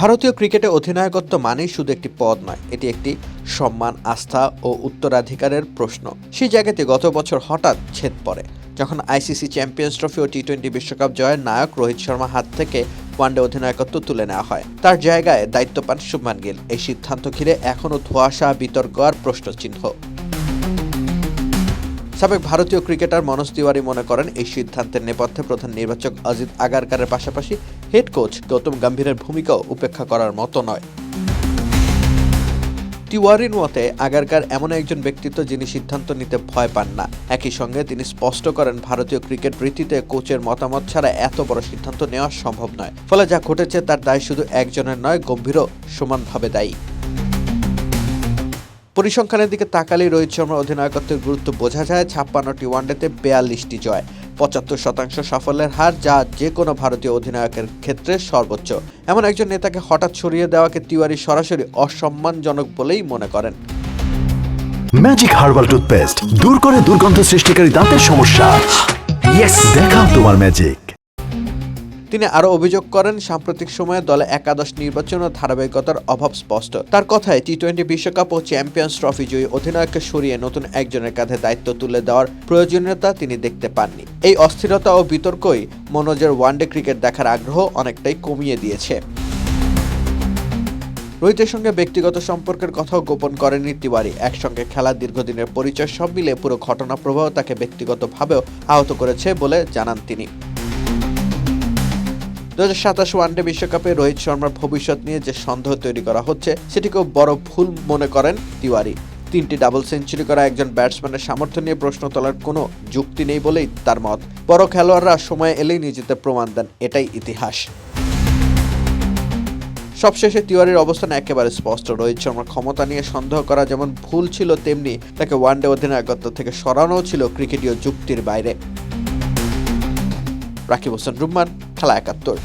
ভারতীয় ক্রিকেটে অধিনায়কত্ব মানেই শুধু একটি পদ নয়, এটি একটি সম্মান, আস্থা ও উত্তরাধিকারের প্রশ্ন। সেই জায়গাতে গত বছর হঠাৎ ছেদ পড়ে যখন আইসিসি চ্যাম্পিয়ন্স ট্রফি ও টি-20 বিশ্বকাপ জয়ের নায়ক রোহিত শর্মা হাত থেকে ওয়ানডে অধিনায়কত্ব তুলে নেওয়া হয়। তার জায়গায় দায়িত্ব পান শুভমান গিল। এই সিদ্ধান্ত ঘিরে এখনও ধোঁয়াশা, বিতর্ক আর প্রশ্নচিহ্ন। সাবেক ভারতীয় ক্রিকেটার মনোজ তিওয়ারি মনে করেন, এই সিদ্ধান্তের নেপথ্যে প্রধান নির্বাচক অজিত আগারকারের পাশাপাশি হেড কোচ গৌতম গম্ভীরের ভূমিকাও উপেক্ষা করার মতো নয়। তিওয়ারির মতে, আগারকার এমন একজন ব্যক্তিত্ব যিনি সিদ্ধান্ত নিতে ভয় পান না। একই সঙ্গে তিনি স্পষ্ট করেন, ভারতীয় ক্রিকেট রীতিতে কোচের মতামত ছাড়া এত বড় সিদ্ধান্ত নেওয়া সম্ভব নয়। ফলে যা ঘটেছে তার দায় শুধু একজনের নয়, গম্ভীরও সমানভাবে দায়ী। পরিসংখ্যানের দিকে তাকালেই রোহিত শর্মার অধিনায়কত্বের গুরুত্ব বোঝা যায়। 56টি ওয়ানডেতে 42টি জয়, 75% সাফল্যের হার, যা যে কোনো ভারতীয় অধিনায়কের ক্ষেত্রে সর্বোচ্চ। এমন একজন নেতাকে হঠাৎ সরিয়ে দেওয়াকে তিওয়ারি সরাসরি অসম্মানজনক বলেই মনে করেন। ম্যাজিক হার্বাল টুথপেস্ট দূর করে দুর্গন্ধ সৃষ্টিকারী দাঁতের সমস্যা। দেখাও তোমার ম্যাজিক। তিনি আরও অভিযোগ করেন, সাম্প্রতিক সময়ে দলে একাদশ নির্বাচন ও ধারাবাহিকতার অভাব স্পষ্ট। তার কথায়, টি-20 বিশ্বকাপ ও চ্যাম্পিয়ন্স ট্রফি জয়ী অধিনায়ককে সরিয়ে নতুন একজনের কাঁধে দায়িত্ব তুলে দেওয়ার প্রয়োজনীয়তা তিনি দেখতে পাননি। এই অস্থিরতা ও বিতর্কই মনোজের ওয়ানডে ক্রিকেট দেখার আগ্রহ অনেকটাই কমিয়ে দিয়েছে। রোহিতের সঙ্গে ব্যক্তিগত সম্পর্কের কথাও গোপন করেননি তিওয়ারি। একসঙ্গে খেলা, দীর্ঘদিনের পরিচয়, সব মিলে পুরো ঘটনা প্রবাহ তাকে ব্যক্তিগতভাবেও আহত করেছে বলে জানান তিনি। 2027 ওয়ানডে বিশ্বকাপে রোহিত শর্মার ভবিষ্যৎ নিয়ে যে সন্দেহ তৈরি করা হচ্ছে, সেটিকেও বড় ভুল মনে করেন তিওয়ারি। 3টি ডাবল সেঞ্চুরি করা একজন ব্যাটসম্যানের সামর্থ্য নিয়ে প্রশ্ন তোলার কোনো যুক্তি নেই বলেই তার মত। বড় খেলোয়াড়রা সময় এলেই নিজেদের প্রমাণ দেন, এটাই ইতিহাস। সবশেষে তিওয়ারির অবস্থান একেবারে স্পষ্ট। রোহিত শর্মার ক্ষমতা নিয়ে সন্দেহ করা যেমন ভুল ছিল, তেমনি তাকে ওয়ানডে অধিনায়কত্ব থেকে সরানো ছিল ক্রিকেটীয় যুক্তির বাইরে। রাকিব হোসেন রুম্মান, খেলা 71।